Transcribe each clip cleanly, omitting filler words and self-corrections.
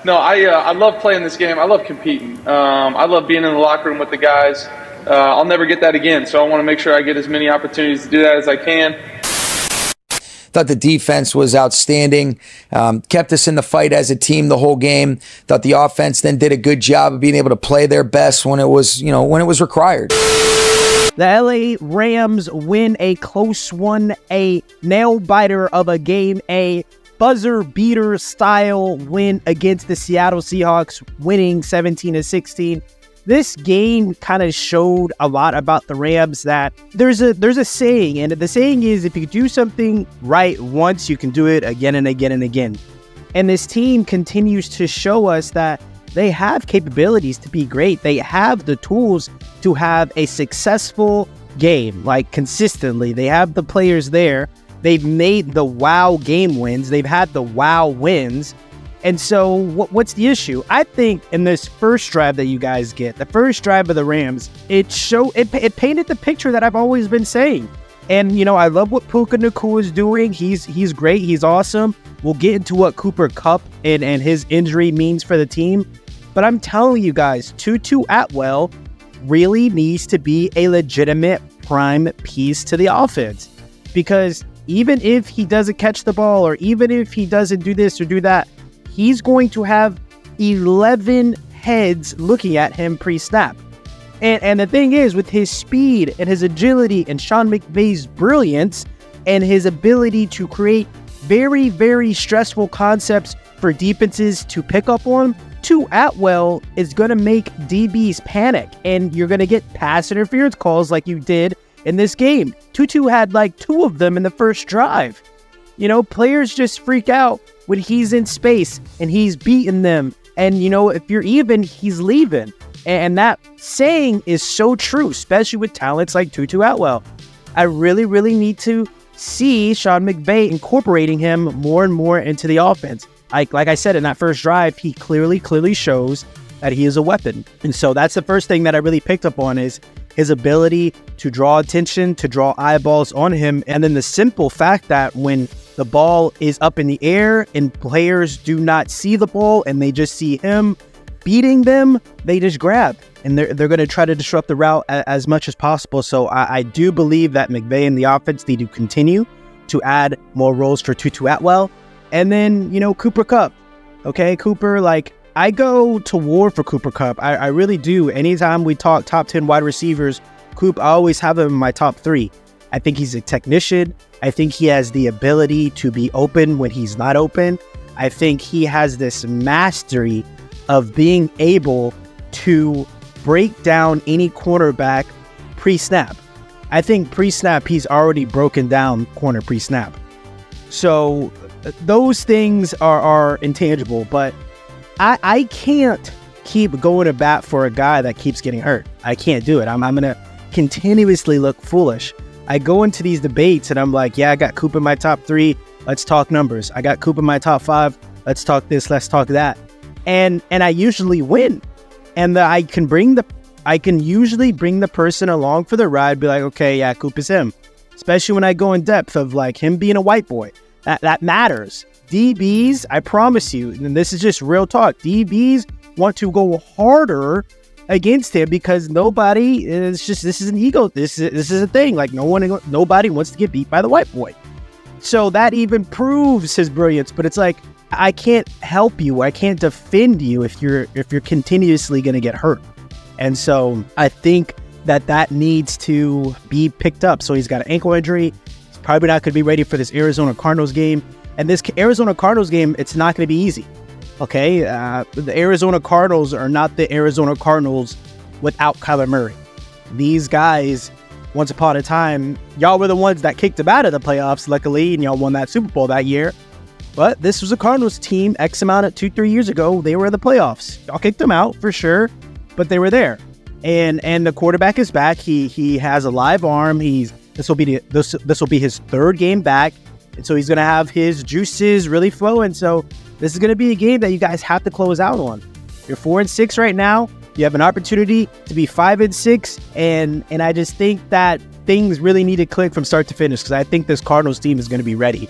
No, I love playing this game. I love competing. I love being in the locker room with the guys. I'll never get that again, so I want to make sure I get as many opportunities to do that as I can. Thought the defense was outstanding, kept us in the fight as a team the whole game. Thought the offense then did a good job of being able to play their best when it was, when it was required. The LA Rams win a close one, a nail-biter of a game, a buzzer-beater style win against the Seattle Seahawks, winning 17-16. This game kind of showed a lot about the Rams, that there's a saying, and the saying is, if you do something right once, you can do it again and again and again. And this team continues to show us that they have capabilities to be great. They have the tools to have a successful game, like consistently. They have the players there. They've made the wow game wins. They've had the wow wins. And so what's the issue? I think in this first drive that you guys get, the first drive of the Rams, it painted the picture that I've always been saying. And, I love what Puka Nacua is doing. He's great. He's awesome. We'll get into what Kupp and his injury means for the team. But I'm telling you guys, Tutu Atwell really needs to be a legitimate prime piece to the offense. Because even if he doesn't catch the ball, or even if he doesn't do this or do that, he's going to have 11 heads looking at him pre-snap. And the thing is, with his speed and his agility and Sean McVay's brilliance and his ability to create very, very stressful concepts for defenses to pick up on, Tutu Atwell is going to make DBs panic, and you're going to get pass interference calls like you did in this game. Tutu had like 2 of them in the first drive. Players just freak out when he's in space and he's beating them. And, if you're even, he's leaving. And that saying is so true, especially with talents like Tutu Atwell. I really, really need to see Sean McVay incorporating him more and more into the offense. Like I said, in that first drive, he clearly shows that he is a weapon. And so that's the first thing that I really picked up on, is his ability to draw attention, to draw eyeballs on him. And then the simple fact that when the ball is up in the air and players do not see the ball and they just see him beating them, they just grab. And they're going to try to disrupt the route as much as possible. So I do believe that McVay and the offense need to continue to add more roles for Tutu Atwell. And then, Cooper Kupp. Okay, Cooper, I go to war for Cooper Kupp. I really do. Anytime we talk top 10 wide receivers, Coop, I always have him in my top 3. I think he's a technician. I think he has the ability to be open when he's not open. I think he has this mastery of being able to break down any cornerback pre-snap. I think pre-snap, he's already broken down corner pre-snap. So those things are intangible, but I can't keep going to bat for a guy that keeps getting hurt. I can't do it. I'm going to continuously look foolish. I go into these debates and I'm like, yeah, I got Coop in my top 3. Let's talk numbers. I got Coop in my top 5. Let's talk this. Let's talk that. And I usually win. And I can usually bring the person along for the ride, be like, okay, yeah, Coop is him. Especially when I go in depth of him being a white boy. That matters. DBs, I promise you, and this is just real talk, DBs want to go harder against him because nobody is this is an ego. This is a thing. Nobody wants to get beat by the white boy. So that even proves his brilliance. But it's like, I can't help you. I can't defend you if you're continuously going to get hurt. And so I think that needs to be picked up. So he's got an ankle injury. He's probably not going to be ready for this Arizona Cardinals game. And this Arizona Cardinals game, it's not going to be easy. Okay, the Arizona Cardinals are not the Arizona Cardinals without Kyler Murray. These guys, once upon a time, y'all were the ones that kicked them out of the playoffs, luckily, and y'all won that Super Bowl that year. But this was a Cardinals team X amount of 2-3 years ago. They were in the playoffs. Y'all kicked them out for sure, but they were there. And the quarterback is back. He has a live arm. This will be his 3rd game back. And so he's going to have his juices really flowing. So this is going to be a game that you guys have to close out on. You're 4-6 right now. You have an opportunity to be 5-6. And I just think that things really need to click from start to finish because I think this Cardinals team is going to be ready.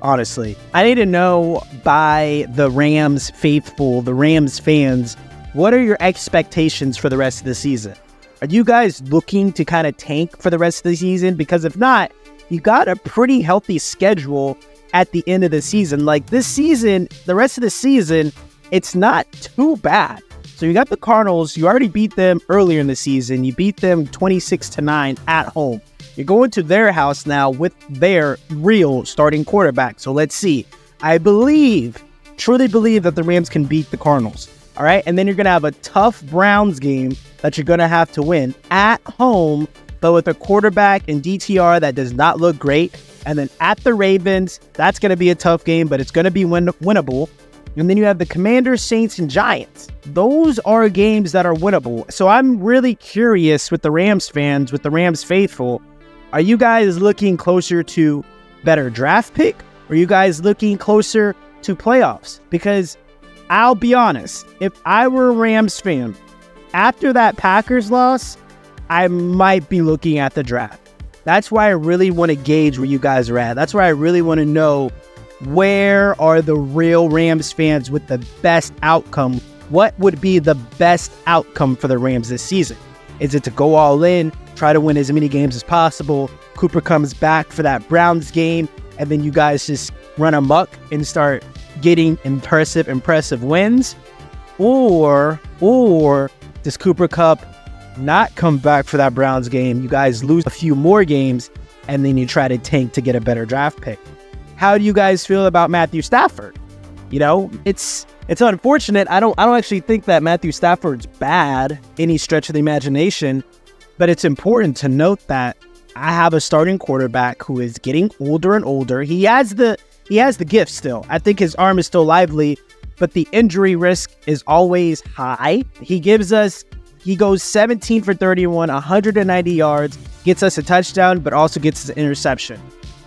honestly. I need to know by the Rams faithful, the Rams fans, what are your expectations for the rest of the season? Are you guys looking to kind of tank for the rest of the season? Because if not, you got a pretty healthy schedule at the end of the season. Like this season, the rest of the season, it's not too bad. So you got the Cardinals. You already beat them earlier in the season. You beat them 26-9 at home. You're going to their house now with their real starting quarterback. So let's see. I truly believe that the Rams can beat the Cardinals. All right. And then you're going to have a tough Browns game that you're going to have to win at home, but with a quarterback and DTR that does not look great. And then at the Ravens, that's going to be a tough game, but it's going to be winnable. And then you have the Commanders, Saints, and Giants. Those are games that are winnable. So I'm really curious with the Rams fans, with the Rams faithful, are you guys looking closer to better draft pick? Or are you guys looking closer to playoffs? Because I'll be honest, if I were a Rams fan, after that Packers loss, I might be looking at the draft. That's why I really want to gauge where you guys are at. That's why I really want to know, where are the real Rams fans with the best outcome? What would be the best outcome for the Rams this season? Is it to go all in, try to win as many games as possible? Cooper comes back for that Browns game, and then you guys just run amok and start getting impressive wins? Or does Cooper Kupp not come back for that Browns game? You guys lose a few more games, and then you try to tank to get a better draft pick. How do you guys feel about Matthew Stafford? You know, it's unfortunate. I don't actually think that Matthew Stafford's bad any stretch of the imagination, but it's important to note that I have a starting quarterback who is getting older and older. He has the gift still. I think his arm is still lively, but the injury risk is always high. He goes 17 for 31, 190 yards, gets us a touchdown, but also gets us an interception.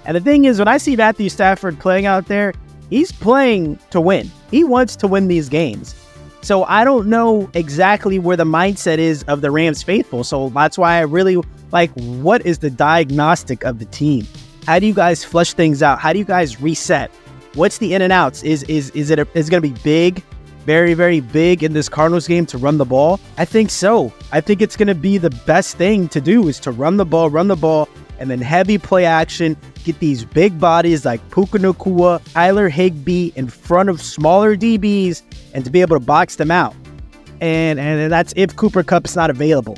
And the thing is, when I see Matthew Stafford playing out there, he's playing to win. He wants to win these games. So I don't know exactly where the mindset is of the Rams faithful. So that's why I really like, what is the diagnostic of the team? How do you guys flush things out? How do you guys reset? What's the in and outs? Is it going to be big, very, very big in this Cardinals game to run the ball? I think so. I think it's going to be the best thing to do is to run the ball, and then heavy play action, get these big bodies like Puka, Nacua, Tyler Higbee in front of smaller DBs, and to be able to box them out. And that's if Cooper Kupp's not available.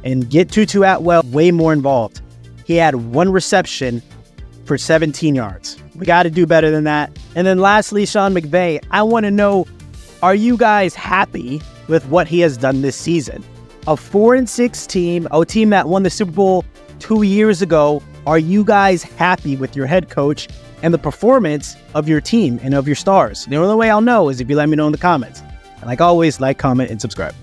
And get Tutu Atwell way more involved. He had one reception for 17 yards. We got to do better than that. And then lastly, Sean McVay, I want to know, are you guys happy with what he has done this season? A 4-6 team, a team that won the Super Bowl 2 years ago. Are you guys happy with your head coach and the performance of your team and of your stars? The only way I'll know is if you let me know in the comments. And like always, like, comment, and subscribe.